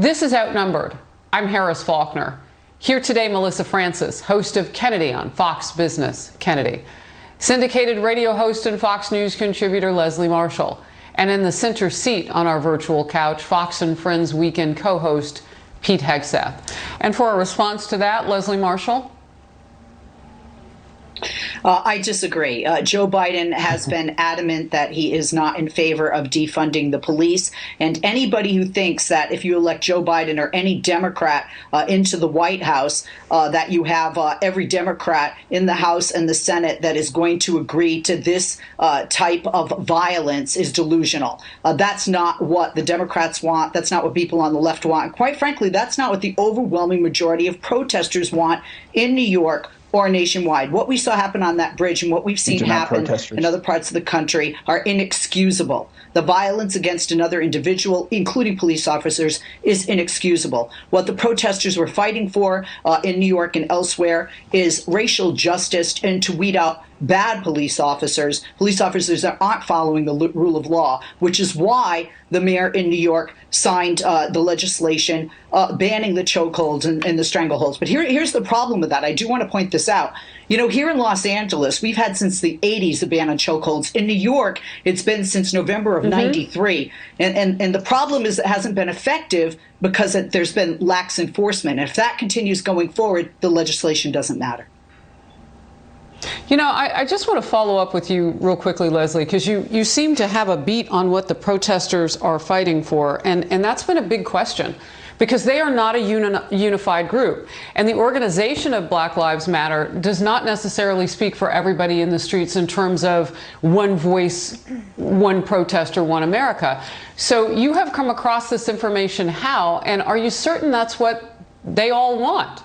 This is Outnumbered. I'm Harris Faulkner. Here today, Melissa Francis, host of Kennedy on Fox Business Kennedy. Syndicated radio host and Fox News contributor Leslie Marshall. And in the center seat on our virtual couch, Fox and Friends weekend co-host Pete Hegseth. And for a response to that, Leslie Marshall? I disagree. Joe Biden has been adamant that he is not in favor of defunding the police. And anybody who thinks that if you elect Joe Biden or any Democrat into the White House, that you have every Democrat in the House and the Senate that is going to agree to this type of violence is delusional. That's not what the Democrats want. That's not what people on the left want. And quite frankly, that's not what the overwhelming majority of protesters want in New York or nationwide. What we saw happen on that bridge and what we've seen happen in other parts of the country are inexcusable. The violence against another individual, including police officers, is inexcusable. What the protesters were fighting for in New York and elsewhere is racial justice and to weed out bad police officers that aren't following the rule of law, which is why the mayor in New York signed the legislation banning the chokeholds and the strangleholds. But here's the problem with that. I do want to point this out. You know, here in Los Angeles, we've had since the 80s a ban on chokeholds. In New York, it's been since November of 93. And the problem is it hasn't been effective because there's been lax enforcement. And if that continues going forward, the legislation doesn't matter. You know, I just want to follow up with you real quickly, Leslie, because you seem to have a beat on what the protesters are fighting for. And that's been a big question because they are not a unified group. And the organization of Black Lives Matter does not necessarily speak for everybody in the streets in terms of one voice, one protester, one America. So you have come across this information how, and are you certain that's what they all want?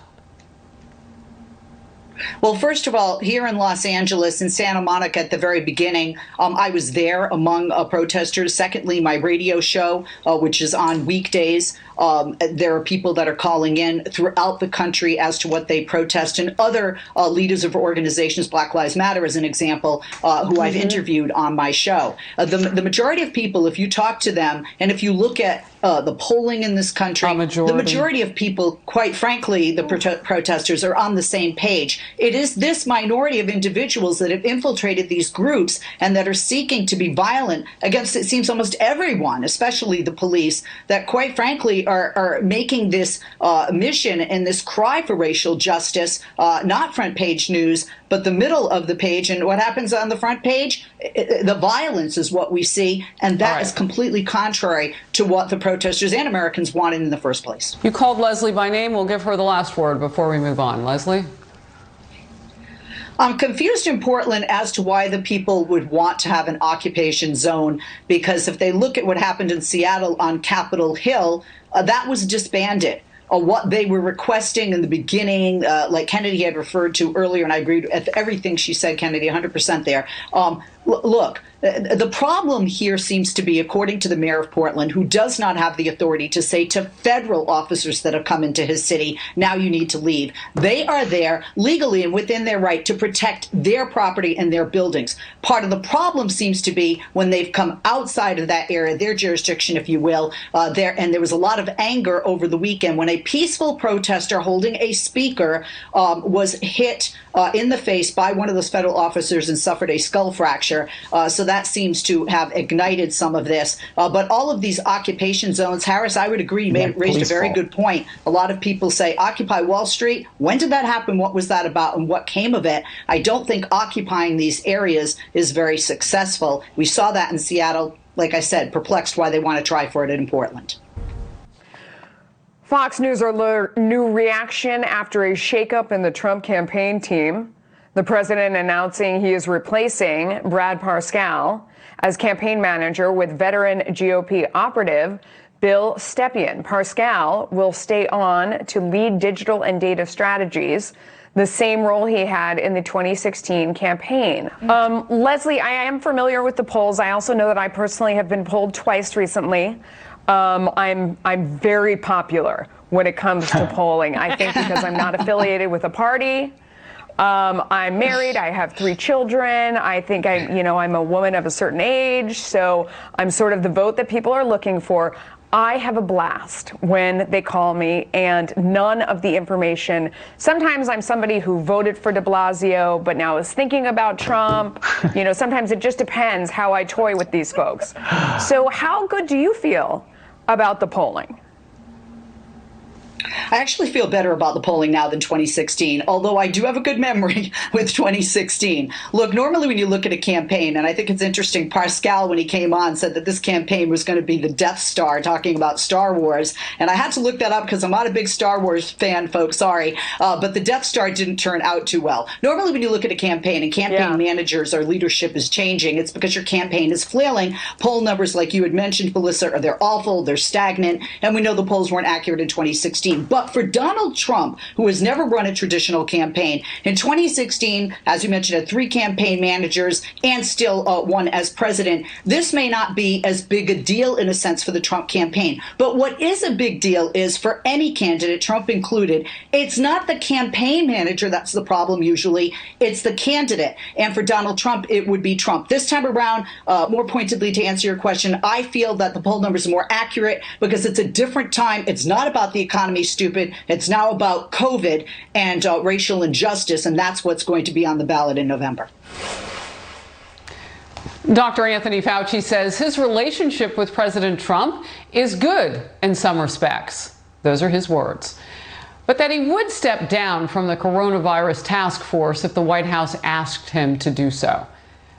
Well, first of all, here in Los Angeles, in Santa Monica at the very beginning, I was there among protesters. Secondly, my radio show, which is on weekdays, there are people that are calling in throughout the country as to what they protest, and other leaders of organizations, Black Lives Matter as an example, who I've interviewed on my show. The majority of people, if you talk to them, and if you look at the polling in this country, the majority of people, quite frankly, the protesters are on the same page. It is this minority of individuals that have infiltrated these groups and that are seeking to be violent against, it seems, almost everyone, especially the police, that quite frankly are making this mission and this cry for racial justice not front page news, but the middle of the page. And what happens on the front page? The violence is what we see, and that is completely contrary to what the protesters and Americans wanted in the first place. You called Leslie by name. We'll give her the last word before we move on. Leslie? I'm confused in Portland as to why the people would want to have an occupation zone, because if they look at what happened in Seattle on Capitol Hill, that was disbanded. What they were requesting in the beginning, like Kennedy had referred to earlier, and I agreed with everything she said, Kennedy, 100% there. Look, the problem here seems to be, according to the mayor of Portland, who does not have the authority to say to federal officers that have come into his city, now you need to leave. They are there legally and within their right to protect their property and their buildings. Part of the problem seems to be when they've come outside of that area, their jurisdiction, if you will, and there was a lot of anger over the weekend when a peaceful protester holding a speaker was hit in the face by one of those federal officers and suffered a skull fracture. So that seems to have ignited some of this. But all of these occupation zones, Harris, I would agree, you raised a very good point. A lot of people say, Occupy Wall Street. When did that happen? What was that about? And what came of it? I don't think occupying these areas is very successful. We saw that in Seattle. Like I said, perplexed why they want to try for it in Portland. Fox News alert, new reaction after a shakeup in the Trump campaign team. The president announcing he is replacing Brad Parscale as campaign manager with veteran GOP operative Bill Stepien. Parscale will stay on to lead digital and data strategies, the same role he had in the 2016 campaign. Leslie, I am familiar with the polls. I also know that I personally have been polled twice recently. I'm very popular when it comes to polling. I think because I'm not affiliated with a party. I'm married. I have 3 children. I think I'm a woman of a certain age. So I'm sort of the vote that people are looking for. I have a blast when they call me and none of the information. Sometimes I'm somebody who voted for de Blasio, but now is thinking about Trump. Sometimes it just depends how I toy with these folks. So how good do you feel about the polling? I actually feel better about the polling now than 2016, although I do have a good memory with 2016. Look, normally when you look at a campaign, and I think it's interesting, Pascal, when he came on, said that this campaign was going to be the Death Star, talking about Star Wars. And I had to look that up because I'm not a big Star Wars fan, folks, sorry. But the Death Star didn't turn out too well. Normally when you look at a campaign and campaign managers or leadership is changing, it's because your campaign is flailing. Poll numbers, like you had mentioned, Melissa, they're awful, they're stagnant, and we know the polls weren't accurate in 2016. But for Donald Trump, who has never run a traditional campaign, in 2016, as you mentioned, had 3 campaign managers and still won as president, this may not be as big a deal in a sense for the Trump campaign. But what is a big deal is for any candidate, Trump included, it's not the campaign manager that's the problem usually, it's the candidate. And for Donald Trump, it would be Trump. This time around, more pointedly to answer your question, I feel that the poll numbers are more accurate because it's a different time. It's not about the economy, stupid. It's now about COVID and racial injustice, and that's what's going to be on the ballot in November. Dr. Anthony Fauci says his relationship with President Trump is good in some respects. Those are his words. But that he would step down from the coronavirus task force if the White House asked him to do so.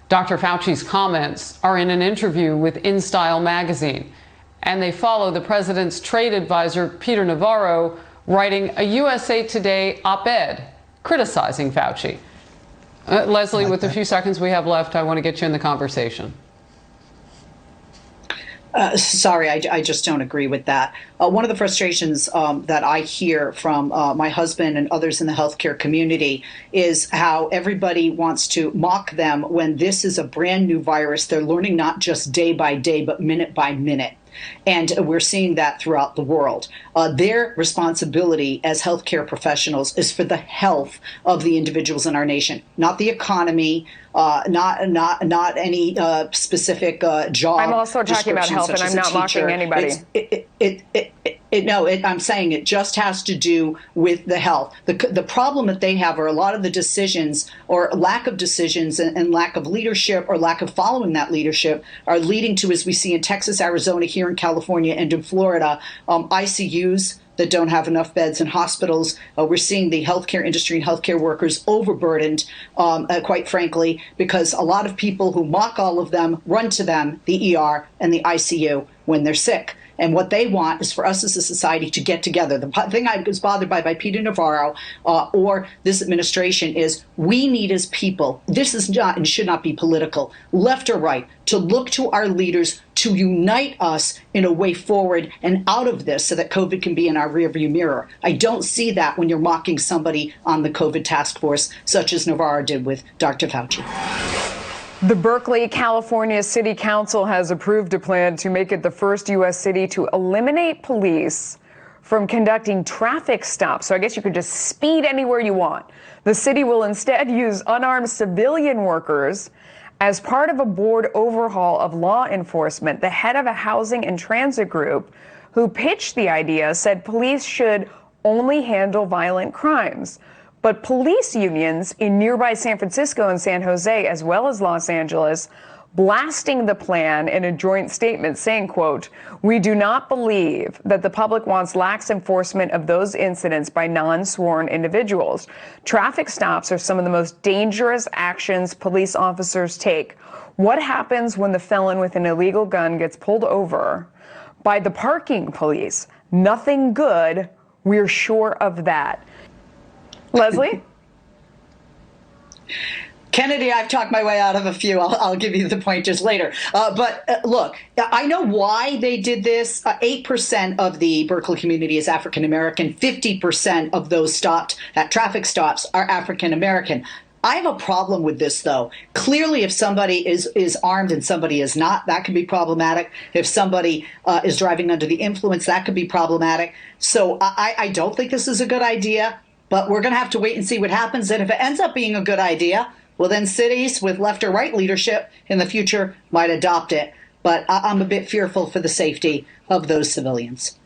Dr. Fauci's comments are in an interview with InStyle magazine, and they follow the president's trade advisor, Peter Navarro, writing a USA Today op-ed criticizing Fauci. Leslie, with the few seconds we have left, I want to get you in the conversation. Sorry, I just don't agree with that. One of the frustrations that I hear from my husband and others in the healthcare community is how everybody wants to mock them when this is a brand new virus. They're learning not just day by day, but minute by minute. And we're seeing that throughout the world. Their responsibility as healthcare professionals is for the health of the individuals in our nation, not the economy, not any specific job. I'm also talking about health, and I'm not mocking anybody. I'm saying it just has to do with the health. The problem that they have are a lot of the decisions or lack of decisions and lack of leadership or lack of following that leadership are leading to, as we see in Texas, Arizona, here in California, and in Florida, ICUs that don't have enough beds in hospitals. We're seeing the healthcare industry and healthcare workers overburdened, quite frankly, because a lot of people who mock all of them run to them, the ER and the ICU, when they're sick. And what they want is for us as a society to get together. The thing I was bothered by Peter Navarro or this administration is we need as people, this is not and should not be political, left or right, to look to our leaders to unite us in a way forward and out of this so that COVID can be in our rearview mirror. I don't see that when you're mocking somebody on the COVID task force, such as Navarro did with Dr. Fauci. The Berkeley, California City Council has approved a plan to make it the first U.S. city to eliminate police from conducting traffic stops. So I guess you could just speed anywhere you want. The city will instead use unarmed civilian workers as part of a board overhaul of law enforcement. The head of a housing and transit group who pitched the idea said police should only handle violent crimes. But police unions in nearby San Francisco and San Jose, as well as Los Angeles, blasting the plan in a joint statement saying, quote, "We do not believe that the public wants lax enforcement of those incidents by non-sworn individuals. Traffic stops are some of the most dangerous actions police officers take. What happens when the felon with an illegal gun gets pulled over by the parking police? Nothing good. We're sure of that." Leslie? Kennedy, I've talked my way out of a few. I'll give you the pointers later. But look, I know why they did this. 8% of the Berkeley community is African American. 50% of those stopped at traffic stops are African American. I have a problem with this, though. Clearly, if somebody is armed and somebody is not, that can be problematic. If somebody is driving under the influence, that could be problematic. So I don't think this is a good idea. But we're going to have to wait and see what happens. And if it ends up being a good idea, well, then cities with left or right leadership in the future might adopt it. but I'm a bit fearful for the safety of those civilians.